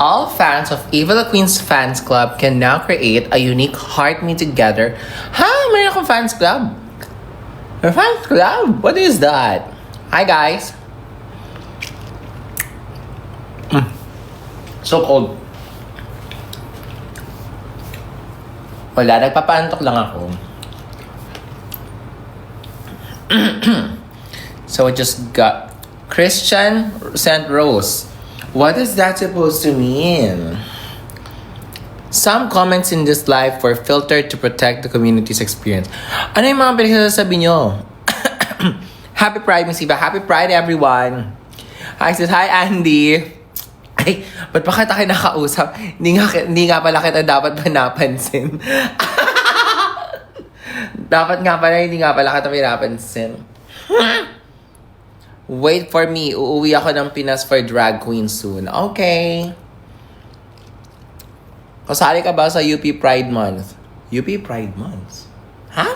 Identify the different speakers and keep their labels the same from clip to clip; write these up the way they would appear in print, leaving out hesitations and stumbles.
Speaker 1: All fans of Eva the Queen's Fans Club can now create a unique Heart Me Together. Ha? Mayroon akong fans club? A fans club? What is that? Hi guys. So cold. Wala, nagpapaantok lang ako. So I just got Christian sent Rose. What is that supposed to mean? Some comments in this live were filtered to protect the community's experience. Ano yung mga pinagsasabi nyo? Happy Pride, Miss Eva. Happy Pride, everyone. Hi, sis. Hi, Andy. Ay, ba't pa kita kinakausap? Hindi nga pala kita dapat ba napansin? Dapat nga pala, hindi nga pala kita pinapansin. Wait for me. Uuwi ako ng Pinas for drag queen soon. Okay. Kasali ka ba sa UP Pride Month? UP Pride Month? Ha?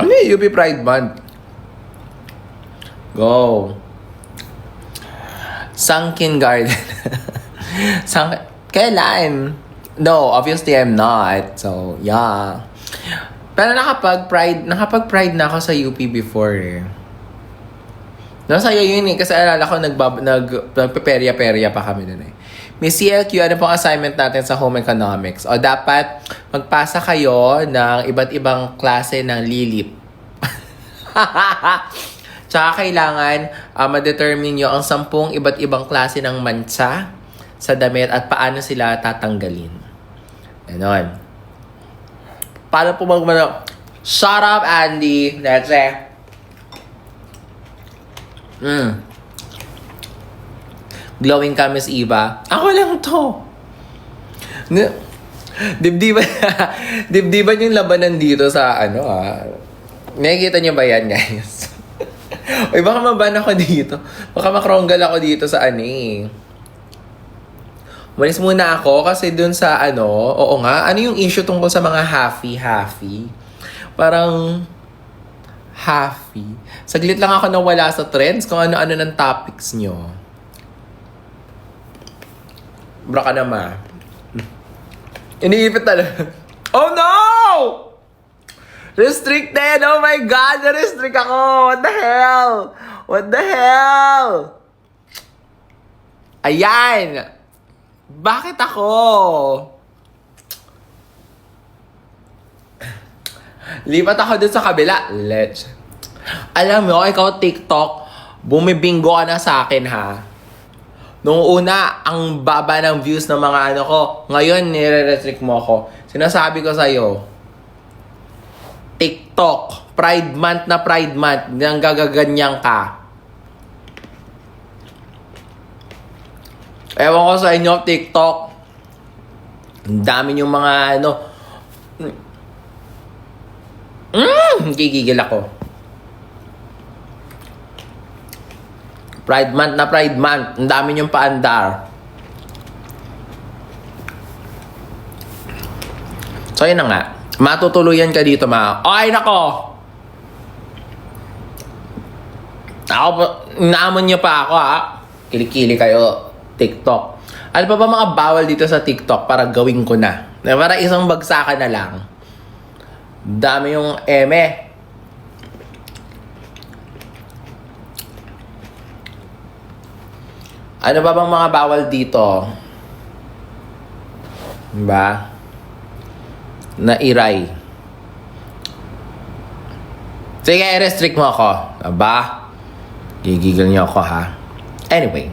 Speaker 1: Ano yung UP Pride Month? Go. Sunken Garden. Kailan? No, obviously I'm not. So, yeah. Pero nakapag-pride na ako sa UP before eh. Nasaya yun eh, kasi alala ko nagpe-perya-perya pa kami dun eh. Miss CLQ, ano pong assignment natin sa home economics? O dapat magpasa kayo ng iba't ibang klase ng lilip. Tsaka kailangan ma-determine nyo ang 10 iba't ibang klase ng mancha sa damit at paano sila tatanggalin. Ganon. Paano po Shut up, Andy. That's it. Glowing ka, Miss Eva. Ako lang to. Dibdiban yung labanan dito sa Nakikita niyo ba yan, guys? Uy, baka maban ako dito. Baka makronggal ako dito sa Umalis muna ako kasi dun sa oo nga, ano yung issue tungkol sa mga happy? Parang happy. Saglit lang ako nawala sa trends kung ano-ano ng topics nyo. Bra ka naman. Iniipit talaga. Oh no! Restricted! Oh my God! Na-restrict ako! What the hell? What the hell? Ayan! Bakit ako? Lipat ako dun sa kabila. Alam mo, ikaw TikTok, bumibingo ka na sa akin ha. Nung una, ang baba ng views ng mga ko. Ngayon, nire-restrict mo ako. Sinasabi ko sa'yo, TikTok, Pride Month na Pride Month, nang gagaganyan ka. Ewan ko sa inyo, TikTok. Ang dami yung mga gigigil ako. Pride Month na Pride Month. Ang dami yung paandar. So, yun na nga. Matutuluyan ka dito, Ay, nako! Naamon niyo pa ako, ha? Kilikili kayo. TikTok. Ano pa ba mga bawal dito sa TikTok para gawin ko na? Para isang bagsakan na lang. Dami yung eme. Ano pa bang mga bawal dito? Diba? Na iray. Sige, i-restrict mo ako. Diba? Gigigil niyo ako, ha? Anyway.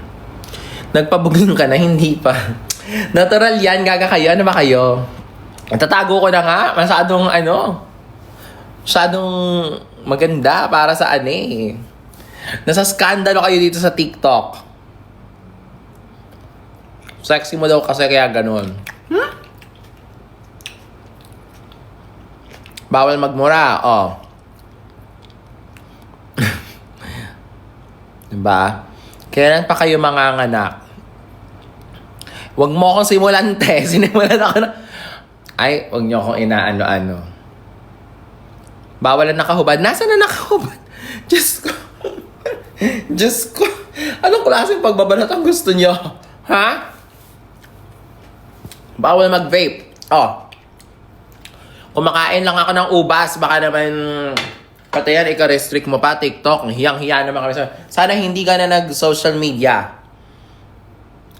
Speaker 1: Nagpabuging ka na, hindi pa. Natural yan, gaga kayo. Ano ba kayo? Tatago ko na nga. Masyadong maganda para sa Nasa skandalo kayo dito sa TikTok. Sexy mo daw kasi kaya ganun. Bawal magmura, Diba? Kailan pa kayo manganganak? Huwag mo akong simulante. Sinimulan ako na... Ay, huwag niyo akong inaano-ano. Bawal na nakahubad. Nasaan na nakahubad? Diyos ko. Anong klaseng pagbabanat ang gusto nyo? Ha? Bawal mag-vape. Oh. Kumakain lang ako ng ubas. Baka naman, pati yan, ika-restrict mo pa, TikTok. Hiyang-hiya naman kami. Sana hindi ka na nag-social media.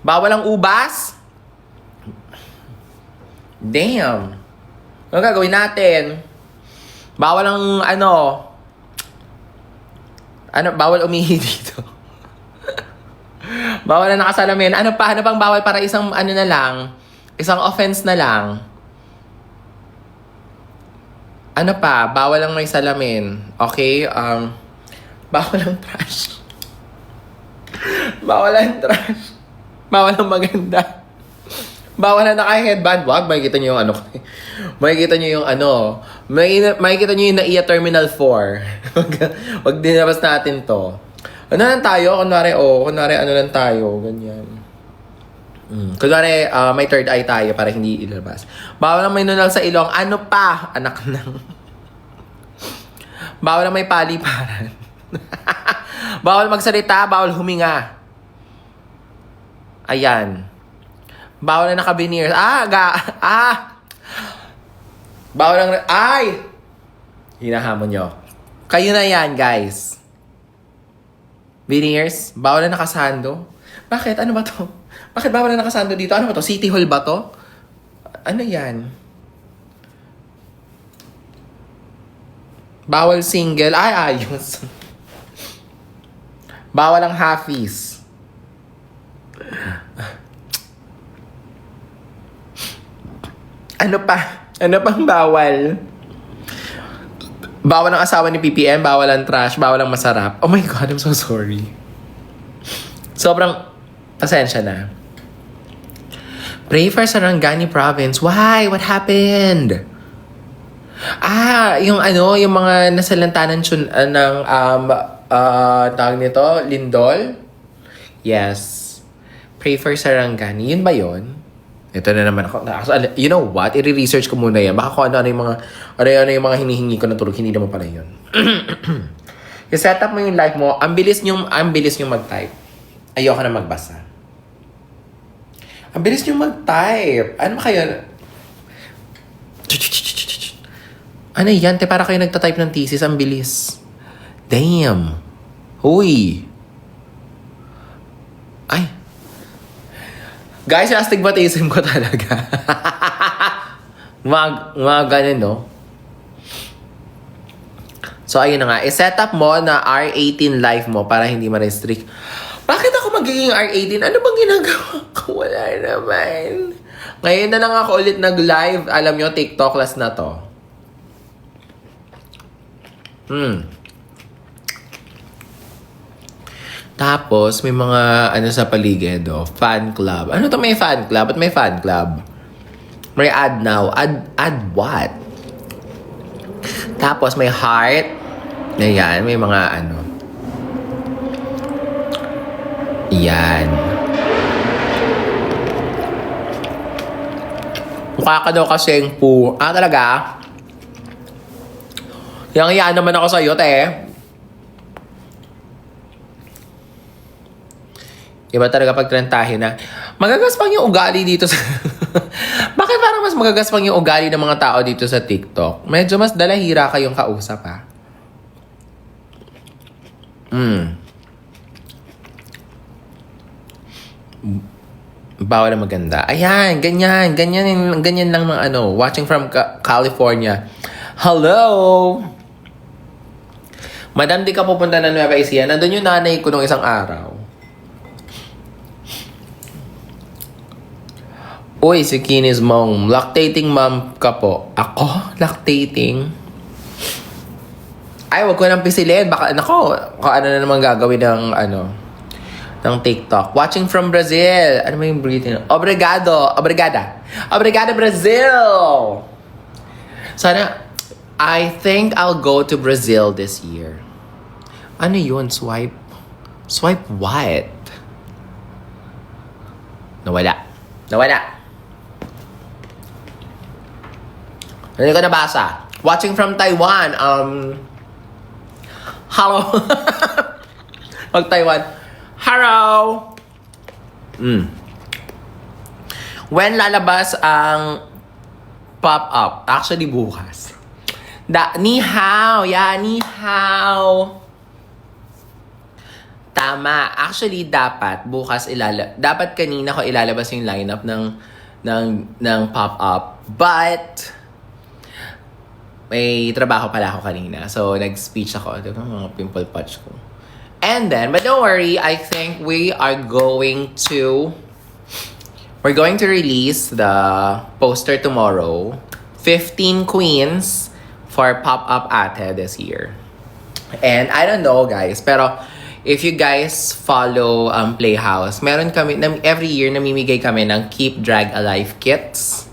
Speaker 1: Bawal ang ubas? Damn. Ano gagawin natin? Bawal ang bawal umihi dito. Bawal na nakasalamin. Ano pang bawal para isang na lang? Isang offense na lang. Ano pa? Bawal lang may salamin. Okay? Bawal ang trash. Bawal ang trash. Bawal ang maganda. Bawal na naka-headband. Wag, makikita nyo yung makikita nyo yung makikita nyo yung NAIA Terminal 4. Wag dinabas natin to. Ano lang tayo? Kunwari ano lang tayo. Ganyan. Kunwari, may third eye tayo para hindi ilabas. Bawal lang may nunal sa ilong. Ano pa? Anak ng... Bawal lang may paliparan. Bawal magsalita, bawal huminga. Ayan. Bawal na naka-veneers. Bawal lang... Ay! Hinahamon nyo. Kayo na yan, guys. Veneers. Bawal na nakasando. Bakit? Ano ba to? Bakit bawal na nakasando dito? Ano ba to? City Hall ba to? Ano yan? Bawal single. Ay, ayos. Bawal ang halfies. Ano pa? Ano pang bawal? Bawal ang asawa ni PPM, bawal ang trash, bawal ang masarap. Oh my God, I'm so sorry. Sobrang pasensya na. Pray for Sarangani Province. Why? What happened? Yung mga nasalantanan ng tawag nito, Lindol? Yes. Pray for Sarangani. Yun ba yun? Ito na naman ako. You know what? I-research ko muna yan. Baka kung ano yung mga hinihingi ko na tulog, hindi naman pala yun. I-set up mo yung live mo. Ang bilis nyo mag-type. Ayoko na magbasa. Ang bilis nyo mag-type. Ano kayo? Ano yan? Para kayo nagtatype ng thesis. Ang bilis. Damn. Huy. Ay. Guys, yung astigmatism ko talaga. mga ganun, no? So, ayun na nga. I-set up mo na R18 live mo para hindi ma-restrict. Bakit ako magiging R18? Ano bang ginagawa ko? Wala naman. Ngayon na lang ako ulit nag-live. Alam nyo, TikTok last na to. Tapos, may mga sa paligid, fan club. Ano to may fan club? Ba't may fan club? May add now. Add what? Tapos, may heart. Ayan, may mga Yan. Mukha ka daw kasing talaga? Yang naman ako sa'yo, te. Iba talaga pag trentahin na. Magagaspang yung ugali dito sa... Bakit parang mas magagaspang yung ugali ng mga tao dito sa TikTok? Medyo mas dalahira kayong kausap, ha? Bawal na maganda. Ayan, ganyan lang ng watching from California. Hello! Madam, di ka pupunta ng Nueva Ecija. Nandun yung nanay ko nung isang araw. Uy, si Kinis mom. Lactating mom ka po. Ako? Lactating? Ay, wag ko nang pisilin. Baka, kung ano na naman gagawin ng TikTok. Watching from Brazil. Ano may breathing? Obrigado, Brazil! Sana, I think I'll go to Brazil this year. Ano yun? Swipe what? Nawala. Hindi ko nabasa. Watching from Taiwan. Hello. Taiwan. Hello! When lalabas ang pop-up? Actually, bukas. Ni hao! Yeah, ni hao! Tama. Actually, dapat bukas dapat kanina ko ilalabas yung lineup ng pop-up. But, may trabaho pala ako kanina. So, nag-speech ako. Diba, mga pimple patch ko. And then, but don't worry, I think we're going to release the poster tomorrow. 15 queens for Pop-Up Ate this year. And I don't know, guys, pero if you guys follow Playhouse, meron kami, every year namimigay kami ng Keep Drag Alive kits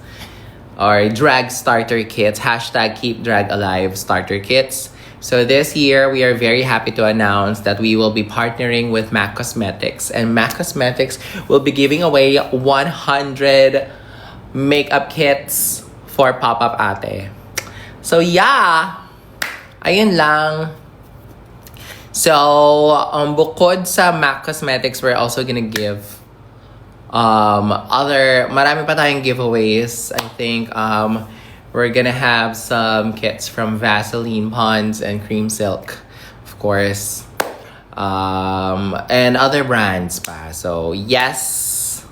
Speaker 1: or Drag Starter kits, hashtag Keep Drag Alive Starter kits. So this year, we are very happy to announce that we will be partnering with MAC Cosmetics. And MAC Cosmetics will be giving away 100 makeup kits for Pop-Up Ate. So yeah, ayun lang. So, bukod sa MAC Cosmetics, we're also gonna give marami pa tayong giveaways. I think we're gonna have some kits from Vaseline, Pond's, and Cream Silk, of course. And other brands pa. So, yes!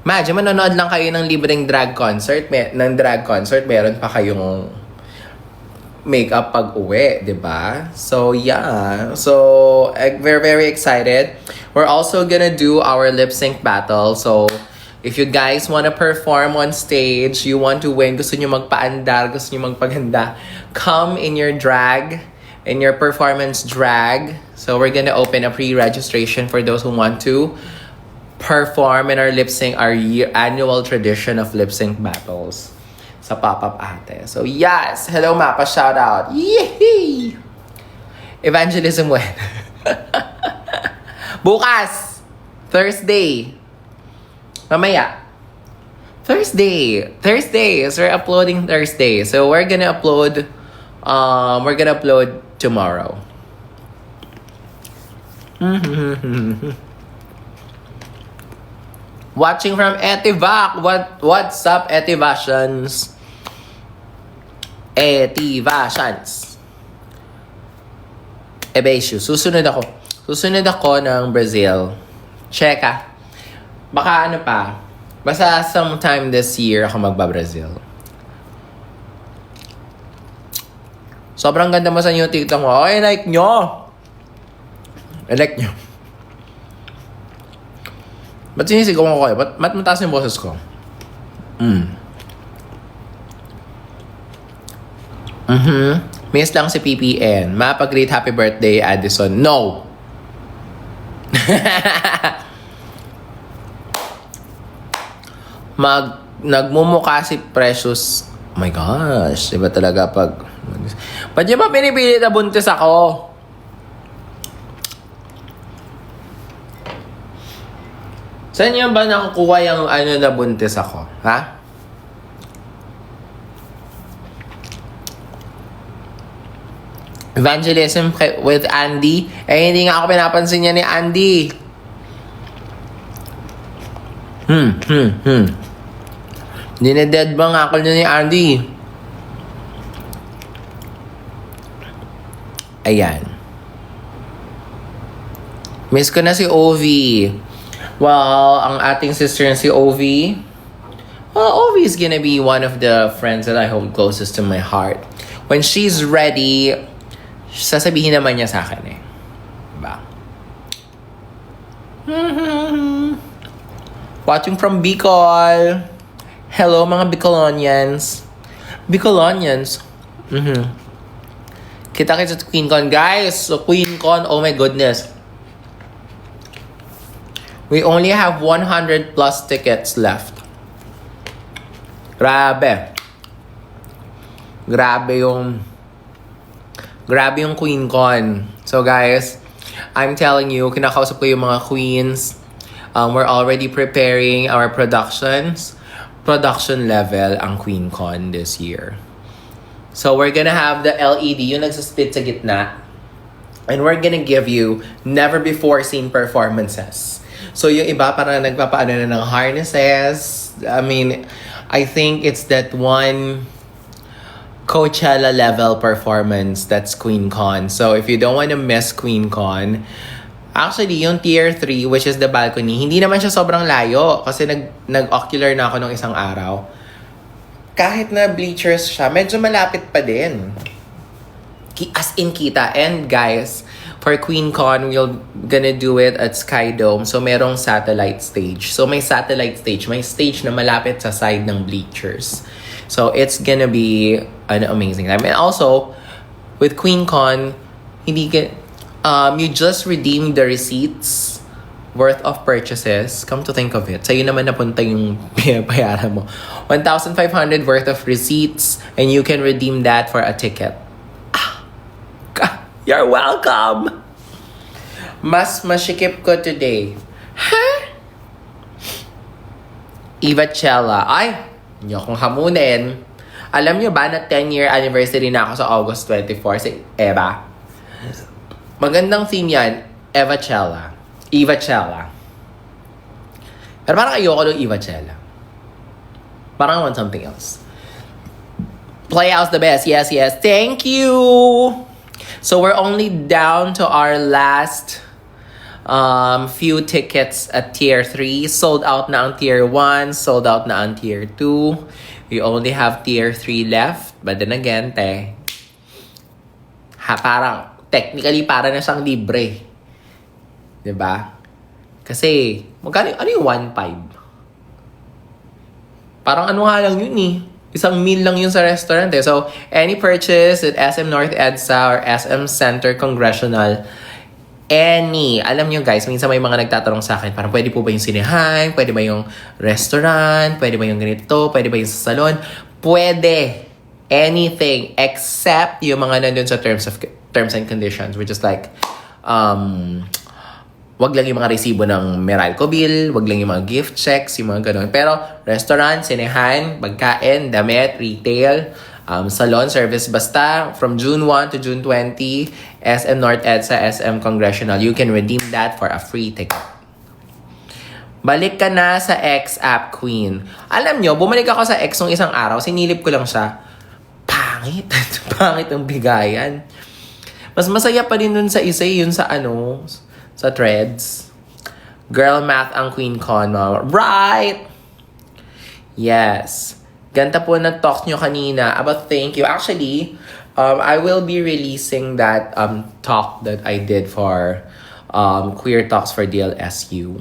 Speaker 1: Imagine, manonood lang kayo ng libreng drag concert. Meron pa kayong makeup pag-uwi, diba? So, yeah. So, we're very excited. We're also gonna do our lip sync battle. So, if you guys want to perform on stage, you want to win, gusto nyo magpaandar, gusto nyo magpaganda, come in your drag, in your performance drag. So we're gonna open a pre-registration for those who want to perform in our lip sync, our annual tradition of lip sync battles sa Pop-Up Ate. So yes, hello Mapa, shout out. Yee! Evangelism when? Bukas! Thursday! Mamaya. Thursday. So we're uploading Thursday. So we're gonna upload tomorrow. Watching from Etivac. What's up, Etivations? Ebesyo. Susunod ako ng Brazil. Cheka. Baka ano pa, basta sometime this year ako magba-Brazil. Sobrang ganda mo sa new TikTok mo. I like nyo. Ba't sinisigaw ko kayo? Ba't mataas yung boses ko? Miss lang si PPN. Mapag-greet happy birthday, Addison. No! Nagmumukha si Precious. Oh my gosh, diba talaga pag... Ba't niya ba pinipili na buntis ako? Saan niya ba nakukuha yung na buntis ako? Ha? Evangelism with Andy? Hindi nga ako pinapansin niya ni Andy. Dineded ba nga ako niya ni Andy? Ayan. Miss ko na si Ovi. Well, ang ating sister na si Ovi. Well, Ovi is gonna be one of the friends that I hold closest to my heart. When she's ready, sasabihin naman niya sa akin eh. Diba? Watching from Bicol. Hello mga Bicolonians. Kita sa QueenCon. Guys, so QueenCon, oh my goodness. We only have 100 plus tickets left. Grabe yung QueenCon. So guys, I'm telling you, kinakausap ko yung mga queens. We're already preparing our production level ang QueenCon this year. So we're gonna have the LED, yung nagsasplit sa gitna. And we're gonna give you never-before-seen performances. So yung iba parang nagpapaano na ng harnesses. I mean, I think it's that one Coachella level performance that's QueenCon. So if you don't want to miss QueenCon, actually yung tier 3, which is the balcony, hindi naman siya sobrang layo kasi nag-ocular na ako nung isang araw. Kahit na bleachers siya, medyo malapit pa din. As in kita. And guys, for QueenCon, we're gonna do it at Sky Dome. So merong satellite stage. So may satellite stage. May stage na malapit sa side ng bleachers. So it's gonna be an amazing time. And also, with QueenCon, you just redeem the receipts worth of purchases. Come to think of it, sa'yo naman napunta yung pinabayaran mo. 1,500 worth of receipts and you can redeem that for a ticket. You're welcome! Mas masikip ko today. Huh? Eva Chella. Ay, hindi akong hamunin. Alam niyo ba na 10-year anniversary na ako sa August 24 si Eva? Magandang theme yan. Eva Chella. Pero parang ayoko ng Eva Chella. Parang I want something else. Playhouse the best. Yes. Thank you! So we're only down to our last few tickets at tier 3. Sold out na ang tier 1. Sold out na ang tier 2. We only have tier 3 left. But then again, parang technically para na siyang libre. 'Di ba? Kasi ano yung 1.5? Parang ano nga lang yun eh. Isang meal lang yun sa restaurant eh. So, any purchase at SM North EDSA or SM Center Congressional, alam nyo guys, minsan may mga nagtatanong sa akin, parang pwede po ba yung sinehan? Pwede ba yung restaurant? Pwede ba yung ganito? Pwede ba yung sa salon? Pwede. Anything except yung mga nandun sa terms and conditions, which is like, wag lang yung mga resibo ng Meralco bill, wag lang yung mga gift checks, yung mga ganun. Pero restaurant, sinehan, pagkain, damit, retail, salon, service, basta from June 1 to June 20, SM North EDSA, SM Congressional, you can redeem that for a free ticket. Balik ka na sa X app, Queen. Alam nyo, bumalik ako sa X nung isang araw, sinilip ko lang siya. Pangit. Pangit ang bigayan. Mas masaya pa din dun sa isa, yun sa sa threads. Girl math ang QueenCon, mama. Right! Yes. Ganda po nag-talk nyo kanina about thank you. Actually, I will be releasing that talk that I did for Queer Talks for DLSU.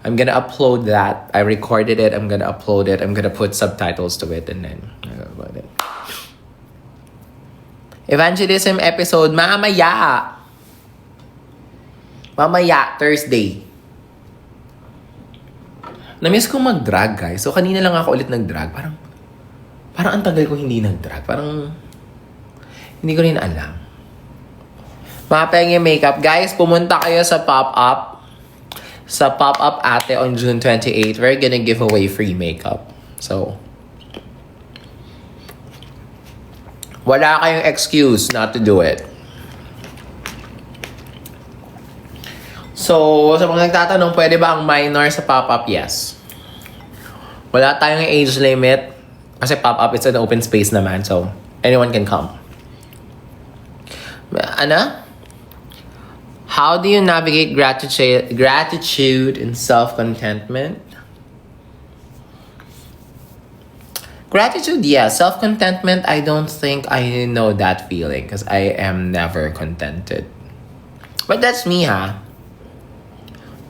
Speaker 1: I'm gonna upload that. I recorded it. I'm gonna upload it. I'm gonna put subtitles to it and then about it. Evangelism episode, mamaya, Thursday. Na-miss kong mag-drag, guys. So, kanina lang ako ulit nag-drag. Parang ang tagal ko hindi nag-drag. Parang, hindi ko rin alam. Mga penge makeup. Guys, pumunta kayo sa pop-up. Sa pop-up ate on June 28. We're gonna give away free makeup. So, wala kayong excuse not to do it. So, sa mga nagtatanong, pwede ba ang minor sa pop-up? Yes. Wala tayong age limit. Kasi pop-up, it's an open space naman. So, anyone can come. How do you navigate gratitude and self-contentment? Gratitude, yeah. Self-contentment, I don't think I know that feeling. Because I am never contented. But that's me, ha?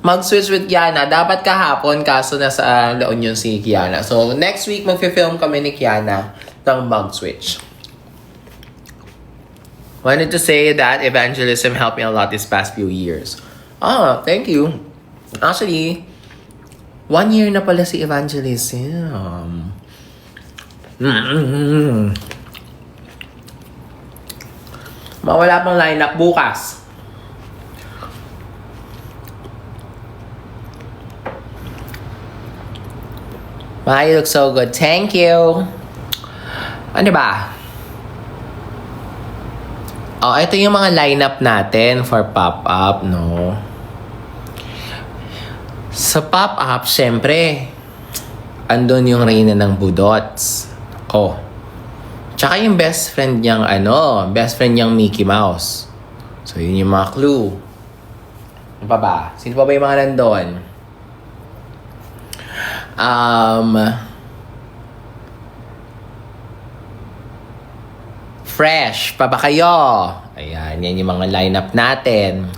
Speaker 1: Mag-switch with Kiana. Dapat kahapon, kaso nasa La Union si Kiana. So, next week, mag-film kami ni Kiana ng mag-switch. Wanted to say that evangelism helped me a lot these past few years. Thank you. Actually, 1 year na pala si evangelism. Mawala pang lineup bukas. You look so good. Thank you. Ano ba? Oh, ito yung mga lineup natin for pop-up, no? Sa pop-up, syempre, andun yung Reyna ng Budots. Oh. Tsaka yung best friend niyang, best friend niyang Mickey Mouse. So, yun yung mga clue. Ano pa ba? Sino pa ba yung mga nandun? Fresh pa ba kayo? Ayan, yan yung mga lineup natin.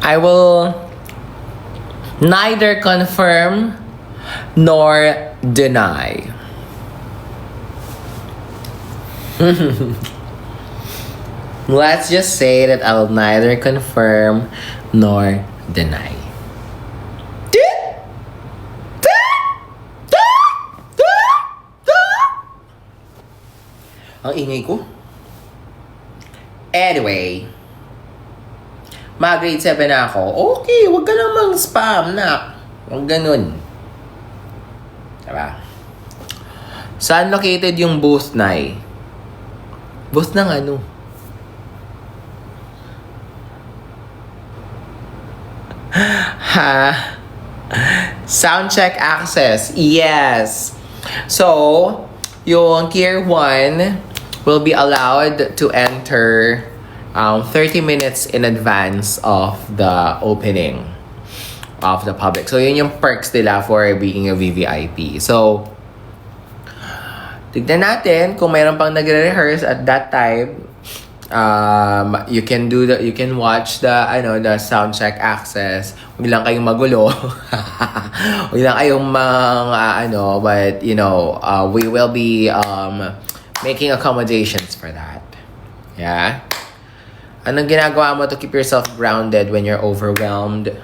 Speaker 1: I will neither confirm nor deny. Let's just say that I will neither confirm nor deny. Ang ingay ko. Anyway, mag-grade 7 na ako. Okay, wag ka namang spam na. Wag ganun. Diba? Saan located yung booth, Nay? Booth ng ano? Ha? Soundcheck access. Yes. So, yung Tier 1 will be allowed to enter 30 minutes in advance of the opening of the public. So, yun yung perks nila for being a VVIP. So, tignan natin kung mayroon pang nagre-rehearse at that time. You can watch the sound check access. Huwag lang kayong magulo. Huwag lang kayong but we will be making accommodations for that. Yeah. Anong ginagawa mo to keep yourself grounded when you're overwhelmed?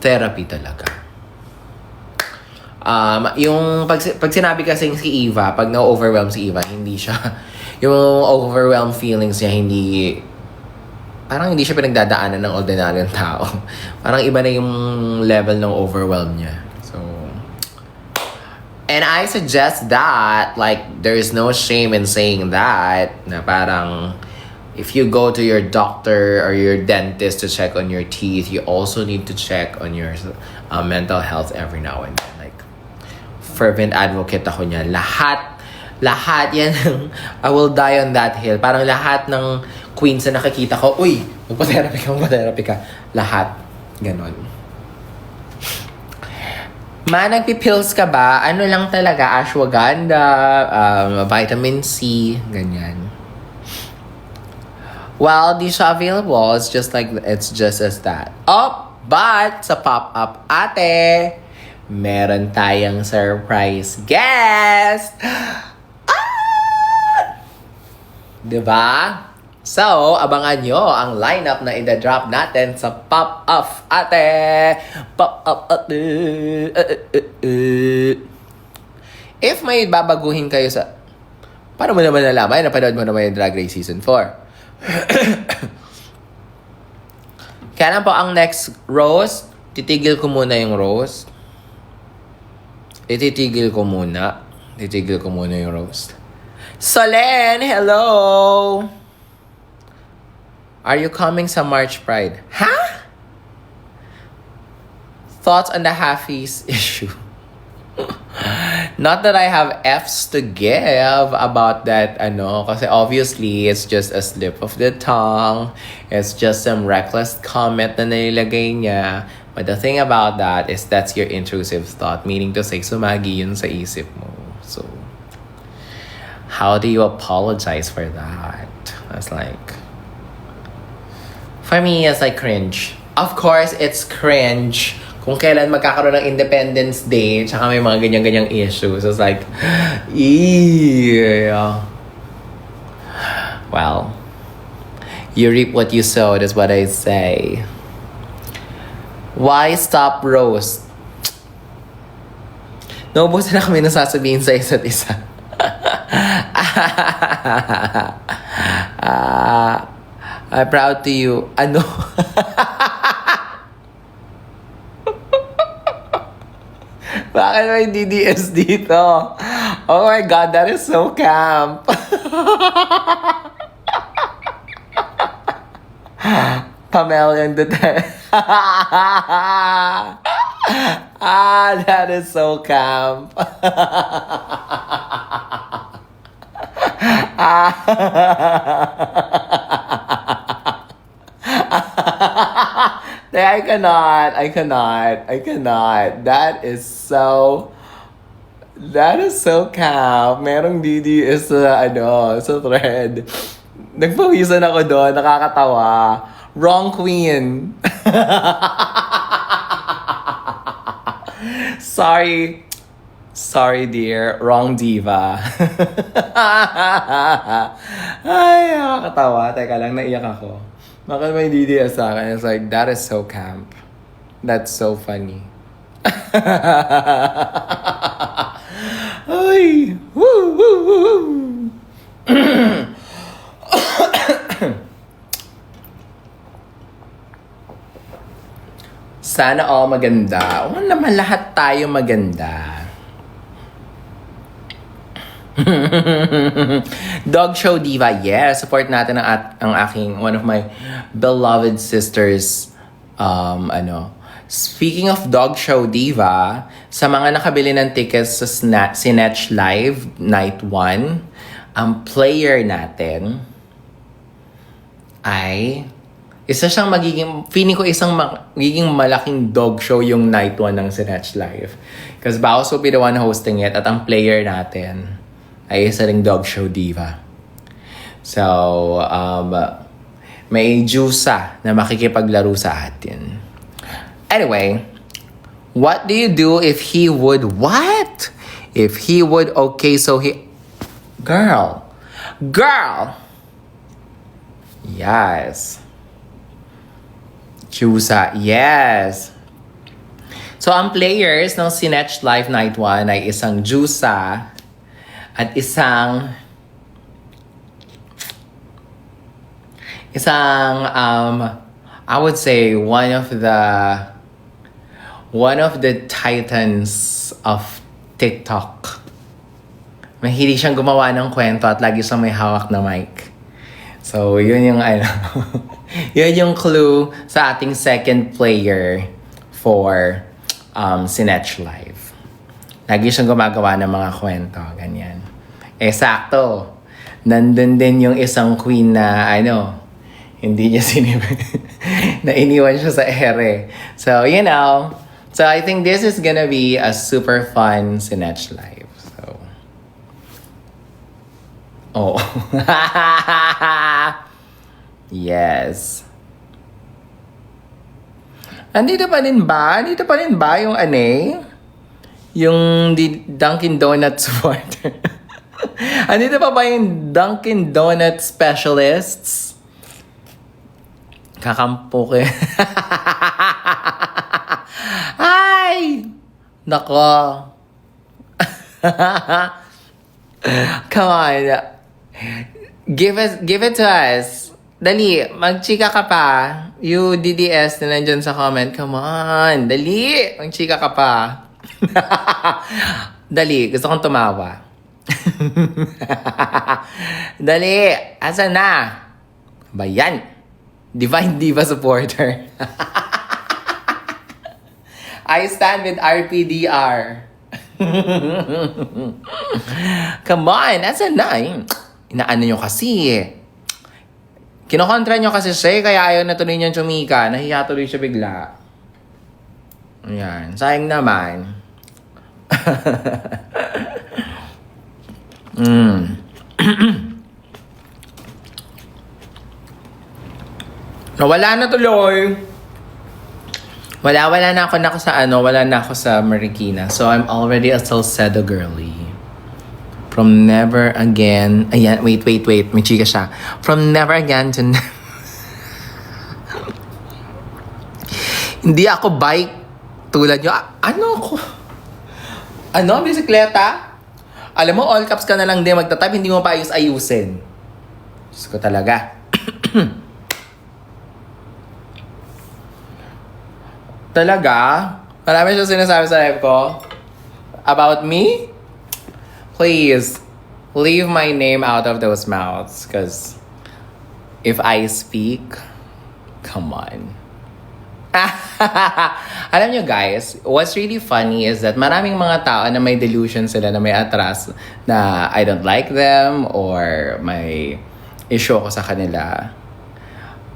Speaker 1: Therapy talaga. Yung pag sinabi kasing si Eva, pag na-overwhelm si Eva, hindi siya yung overwhelmed feelings niya, parang hindi siya pinagdadaanan ng ordinaryong tao. Parang iba na yung level ng overwhelm niya. So, and I suggest that, like, there is no shame in saying that, na parang, if you go to your doctor or your dentist to check on your teeth, you also need to check on your mental health every now and then. Like, fervent advocate ako niya. Lahat yan, I will die on that hill. Parang lahat ng queens na nakikita ko, uy, magpa-therapy ka. Lahat. Ganon. Nagpipills ka ba? Ano lang talaga? Ashwagandha, vitamin C, ganyan. Well, these are available. It's just as that. Oh, but sa pop-up ate, meron tayong surprise guest! Diba? So, abangan nyo ang lineup na ida-drop natin sa pop-up ate! Pop-up ate! If may babaguhin kayo sa... Paano mo naman nalaman? Napanood mo naman yung Drag Race Season 4. Kaya lang po ang next roast, titigil ko muna yung roast. Titigil ko muna yung roast. Solen, hello! Are you coming sa March Pride? Huh? Thoughts on the halfies issue? Not that I have F's to give about that, kasi obviously, it's just a slip of the tongue. It's just some reckless comment na nilagay niya. But the thing about that is that's your intrusive thought, meaning to say, sumagi yun sa isip mo. So, how do you apologize for that? That's like, for me, it's like cringe. Of course, it's cringe kung kailan magkakaroon ng Independence Day, tsaka may mga ganyan-ganyang issues. It's like, yeah. Well, you reap what you sow, is what I say. Why stop roast? Naubos na kami nasasabihin sa isa't isa. I'm proud to you. Ano? Bakit may DDS dito? Oh my God, that is so camp. Pamela and the that is so camp. I cannot. That is so camp. Merong DDS sa sa thread. Nagpawisan ako doon, nakakatawa. Wrong queen. Sorry dear, wrong diva. Ay, nakakatawa. Teka lang, naiyak ako. Bakit may DDS sa akin? It's like, that is so camp. That's so funny. Ay! Woo, woo, woo, woo. Sana all maganda. Oo naman, lahat tayo maganda. Dog Show Diva, yes. Support natin ang aking, one of my beloved sisters. Speaking of Dog Show Diva, sa mga nakabili ng tickets sa Snatch Live Night 1, ang player natin ay isa siyang feeling ko isang magiging malaking dog show yung Night 1 ng Snatch Live. Because Baos will be the one hosting it at ang player natin ay isa ring Dog Show Diva. So, may Jusa na makikipaglaro sa atin. Anyway, what do you do if he would what? If he would, okay, so he... Girl! Yes. Jusa, yes. So, ang players ng Snatch Live Night 1 ay isang Jusa at isang I would say one of the titans of TikTok. Mahilig siyang gumawa ng kwento at lagi siyang may hawak na mic. So, yun yung yun yung clue sa ating second player for Snatch Live. Lagi siyang gumagawa ng mga kwento, ganyan. Sakto. Nandun din yung isang queen na, hindi niya na iniwan siya sa ere. So, So, I think this is gonna be a super fun Snatch Live. So, oh. Yes. Andito pa rin ba yung yung Dunkin' Donuts supporter? Andito pa ba yung Dunkin' Donuts specialists? Kakampo ke. Ay! Nako. Come on. Give it to us. Dali, magchika ka pa. You DDS na nandyan sa comment. Come on. Dali, magchika ka pa. Dali, gusto kong tumawa. Dali, asan na? Bayan. Divine Diva supporter. I stand with RPDR. Come on, asan na? Inaano nyo kasi kinokontra nyo kasi siya, kaya ayaw na tuloy niyang chumika. Nahiya tuloy siya bigla. Ayan, sayang naman. Wala na tuloy. Wala na ako sa Marikina. So I'm already a Salcedo girly. From never again. Ayan, wait. May chika siya. From never again to Hindi ako bike tulad nyo. Ano ako? Bisikleta? Alam mo, all caps ka na lang din magtatype, hindi mo pa ayusin. Diyos ko talaga. Talaga? Marami siya sinasabi sa live ko? About me? Please, leave my name out of those mouths. Because if I speak, come on. Alam nyo guys, what's really funny is that maraming mga tao na may delusion sila na may atras na I don't like them or may issue ako sa kanila.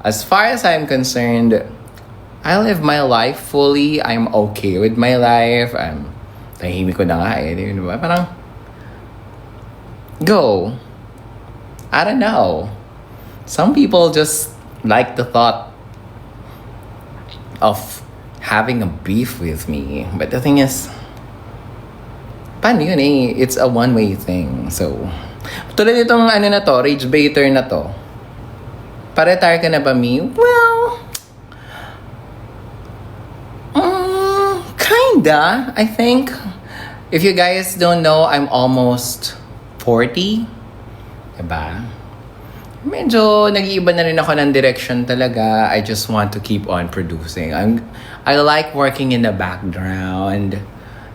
Speaker 1: As far as I'm concerned, I live my life fully. I'm okay with my life. Tahimik ko na nga eh. Di ba? Parang, go. I don't know. Some people just like the thought of having a beef with me. But the thing is, paano yun eh? It's a one-way thing. So, tulad itong ano na to, rage baiter na to. Pa-retire ka na ba, me? Well, kinda, I think. If you guys don't know, I'm almost 40. Diba? Medyo nag-iiba na rin ako ng direction talaga. I just want to keep on producing. I like working in the background.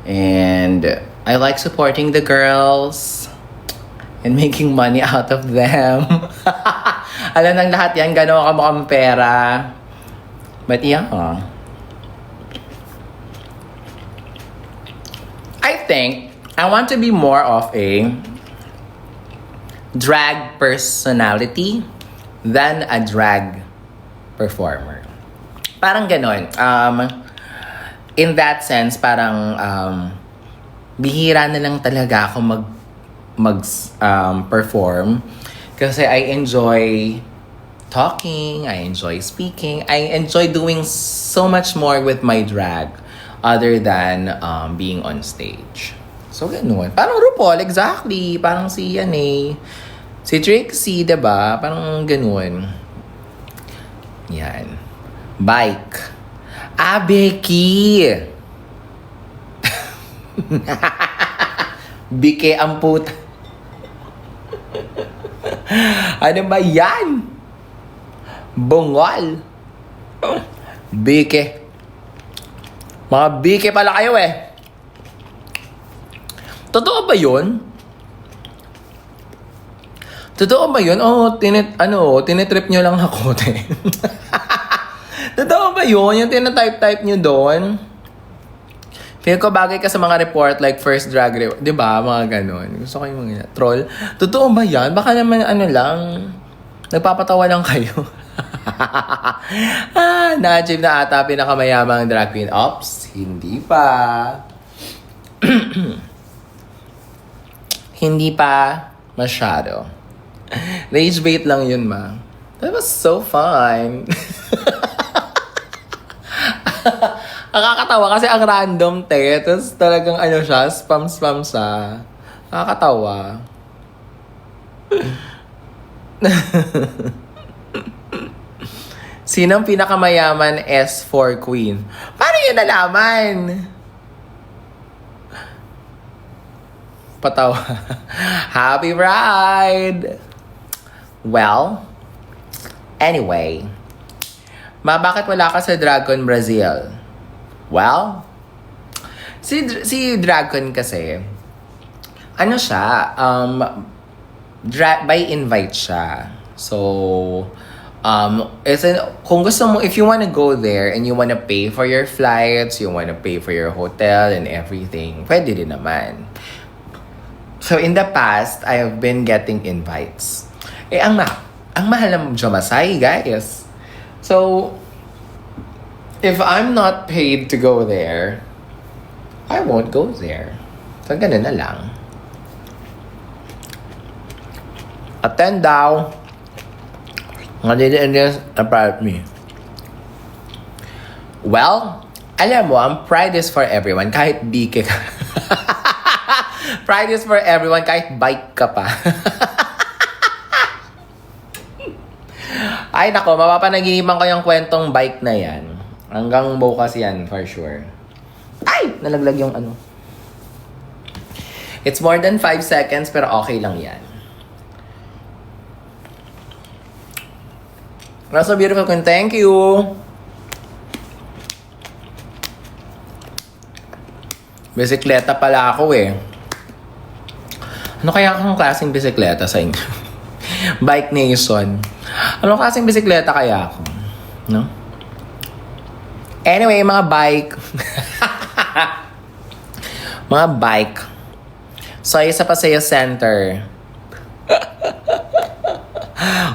Speaker 1: And I like supporting the girls. And making money out of them. Alam ng lahat yan, gano'n ka mukhang pera. But yeah. I think I want to be more of a drag personality than a drag performer. Parang ganon. In that sense, parang bihira na lang talaga ako perform kasi I enjoy talking, I enjoy speaking, I enjoy doing so much more with my drag other than being on stage. So, ganun. Parang RuPaul, exactly. Parang si yan eh. Si Trixie, diba? Parang ganun. Yan. Bike. Becky! Bike ang puta. Ano ba yan? Bungol. Bike. Mga bike pala kayo eh. Totoo ba yun? Totoo ba yun? Tinitrip nyo lang ako. Totoo ba yun? Yung tinatype-type nyo doon? Feel ko bagay ka sa mga report like First Drag Race. Diba? Mga ganon. Gusto ko yung mga troll. Totoo ba yan? Baka naman lang. Nagpapatawa lang kayo. Na-achieve na ata pinakamayamang drag queen. Ops, hindi pa. Hindi pa masyado. Rage bait lang yun, ma. That was so fun. Nakakatawa kasi ang random, te. Tapos talagang siya, spam sa. Nakakatawa. Sinong pinakamayaman S4 queen? Paano yun nalaman? Patawa. Happy ride! Well, anyway. Bakit wala ka sa Dragon Brazil? Well, si Dragon kasi, siya, by invite siya. So, kung gusto mo, if you wanna go there and you wanna pay for your flights, you wanna pay for your hotel and everything, pwede din naman. So, in the past, I have been getting invites. Ang mahal ng Jomasay, guys. So, if I'm not paid to go there, I won't go there. So, ganun na lang. Attend daw. About me. Well, alam mo, ang pride is for everyone. Kahit bike ka. Pride is for everyone. Kahit bike ka pa. Ay, nako, mapapanaginipan ko yung kwentong bike na yan. Hanggang bukas yan, for sure. Ay! Nalaglag yung It's more than 5 seconds, pero okay lang yan. That's so beautiful, Queen. Thank you. Bisikleta pala ako eh. Ano kaya akong klaseng bisikleta sa inyo? Bike Nation. Ano klaseng bisikleta kaya ako? No? Anyway, mga bike. Mga bike. So, sa Paseo Center.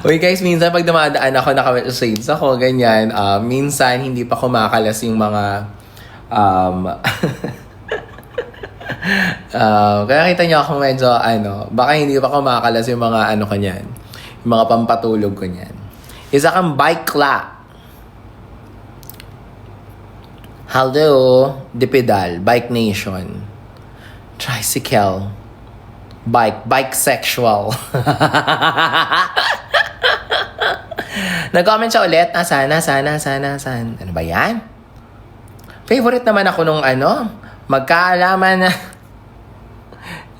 Speaker 1: Uy guys, minsan pag dumadaan ako, naka-shades ako, ganyan. Minsan, hindi pa kumakalas yung mga... kaya kita niyo ako medyo, baka hindi pa kumakalas yung mga kanyan. Yung mga pampatulog ko niyan. Isa kang bike-la. Hello, Dipedal, Bike Nation. Tricycle. Bike sexual. Nag-comment siya ulit. Sana. Ano ba yan? Favorite naman ako nung magkaalaman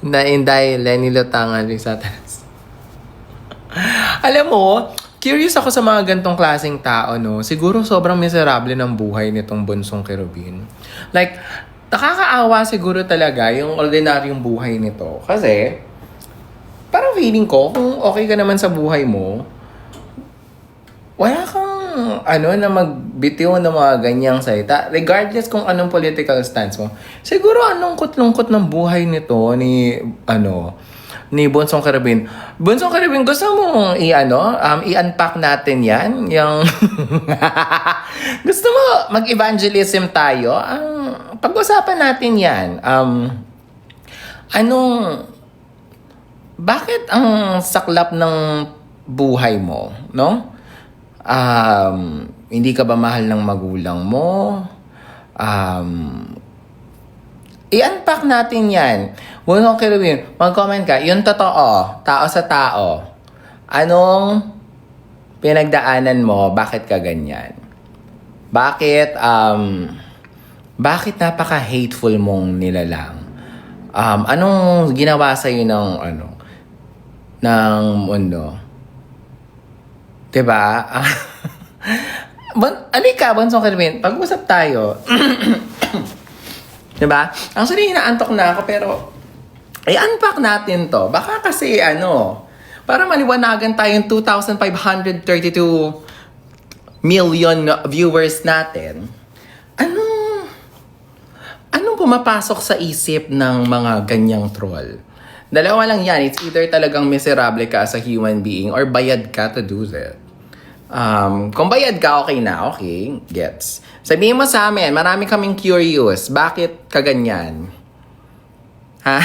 Speaker 1: na Inday, Lenny Lutangan, Ring Satanas. Alam mo, curious ako sa mga gantong klaseng tao, no? Siguro sobrang miserable ng buhay nitong bunsong kerubin. Like, nakakaawa siguro talaga yung ordinaryong buhay nito. Kasi, parang feeling ko, kung okay ka naman sa buhay mo, wala kang, na magbitiw ng mga ganyang salita. Regardless kung anong political stance mo. Siguro anong lungkot ng buhay nito ni Bonsong Kerubin. Bonsong Kerubin, gusto mo i-unpack natin yan? Yung gusto mo mag-evangelism tayo? Pag-usapan natin yan. Bakit ang saklap ng buhay mo, no? Hindi ka ba mahal ng magulang mo? I-unpack natin yan. Bonsong Kerubin, mag-comment ka. Yung totoo, tao sa tao. Anong pinagdaanan mo? Bakit ka ganyan? Bakit napaka-hateful mong nilalang? Anong ginawa sa'yo ng mundo? Diba? Alika, Bonsong Kerubin, pag-usap tayo. Diba? Ang sarili naantok na ako, pero i-unpack natin to. Baka kasi para maliwanagan tayong 2,532 million viewers natin. Anong pumapasok sa isip ng mga ganyang troll? Dalawa lang yan. It's either talagang miserable ka as a human being or bayad ka to do that. Kung bayad ka, okay na. Okay, gets. Sabihin mo sa amin, marami kaming curious. Bakit ka ganyan? Ha?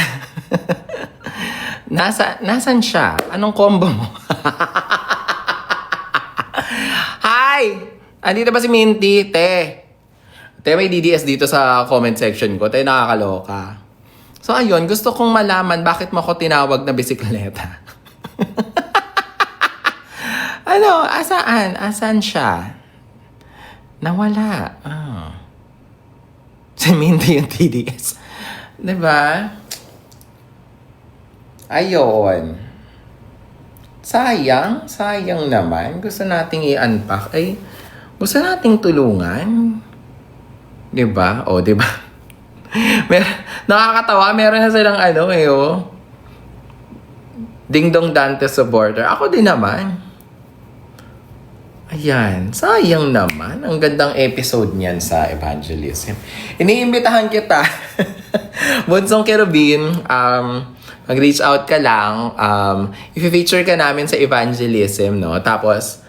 Speaker 1: Nasaan siya? Anong combo mo? Hi! Andito ba si Minty? Te, may DDS dito sa comment section ko. Te, nakakaloka. So, ayun, gusto kong malaman bakit mo ako tinawag na bisikleta. Asaan? Asaan siya? Nawala. Si Minty yung TDS. Diba? Ayun. Sayang naman. Gusto nating i-unpack. Gusto nating tulungan. Diba? Diba? Nakakatawa. Meron na silang Ding Dong Dante supporter. Ako din naman. Ayan. Sayang naman. Ang gandang episode niyan sa evangelism. Iniimbitahan kita. Bonsong Kerubin, mag-reach out ka lang. If-feature ka namin sa evangelism, no? Tapos,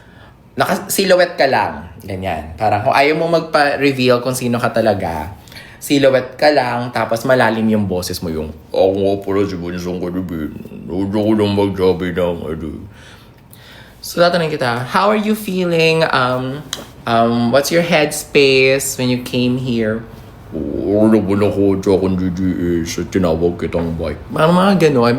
Speaker 1: naka-silhouette ka lang. Ganyan. Parang kung ayaw mo magpa-reveal kung sino ka talaga, silhouette ka lang, tapos malalim yung boses mo yung, ako nga pala si Bonsong Kerubin. Huwag ko lang magsabi ng So, tatanungin kita, how are you feeling? What's your headspace when you came here? Wala ako dyan DDS at tinawag kitang bike. Parang mga ganon.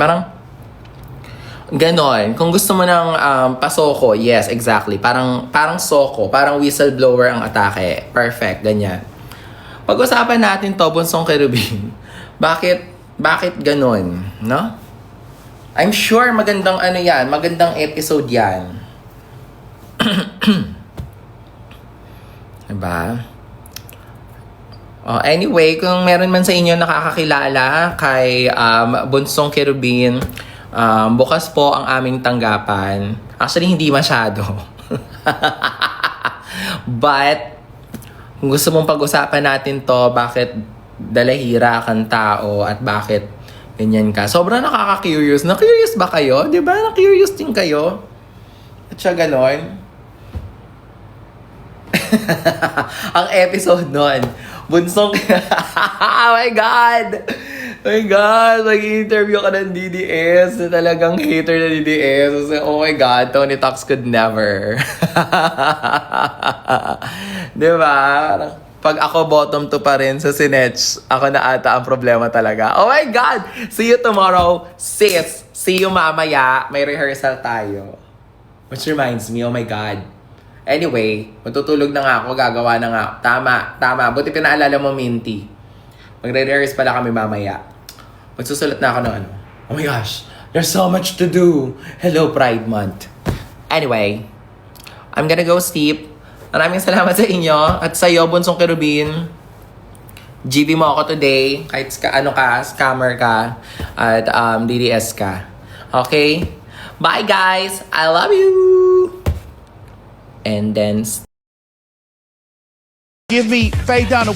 Speaker 1: Ganon. Kung gusto mo ng pasoko, yes, exactly. Parang soko. Parang whistleblower ang atake. Perfect. Ganyan. Pag-usapan natin to, Bonsong Kerubin. Bakit ganon? No? I'm sure magandang yan. Magandang episode yan. Diba? Anyway, kung meron man sa inyo nakakakilala kay Bunsong Kerubin, bukas po ang aming tanggapan. Actually, hindi masyado. But, kung gusto mong pag-usapan natin to, bakit dalahira kang tao at bakit ganyan ka. Sobrang nakaka-curious. Na-curious ba kayo? Di ba? Na-curious din kayo? At siya ganon. Ang episode nun, Bunsong... Oh my God! Oh my God! Mag-interview ka ng DDS na talagang hater na DDS. Oh my God, Tony Talks could never. Diba? Pag ako bottom 2 pa rin sa Sinech, ako na ata ang problema talaga. Oh my God! See you tomorrow, sis! See you mamaya. May rehearsal tayo. Which reminds me, oh my God. Anyway, matutulog na nga ako, gagawa na nga. Tama. Buti pinaalala mo, Minty. Magre-rehearse pala kami mamaya. Magsusulat na ako ng ano. Oh my gosh, there's so much to do. Hello, Pride Month. Anyway, I'm gonna go sleep. Maraming salamat sa inyo. At sa iyo, Bunsong Kerubin. GV mo ako today. Kahit scammer ka. At DDS ka. Okay? Bye, guys. I love you. And then...
Speaker 2: Give me Faye Dunaway.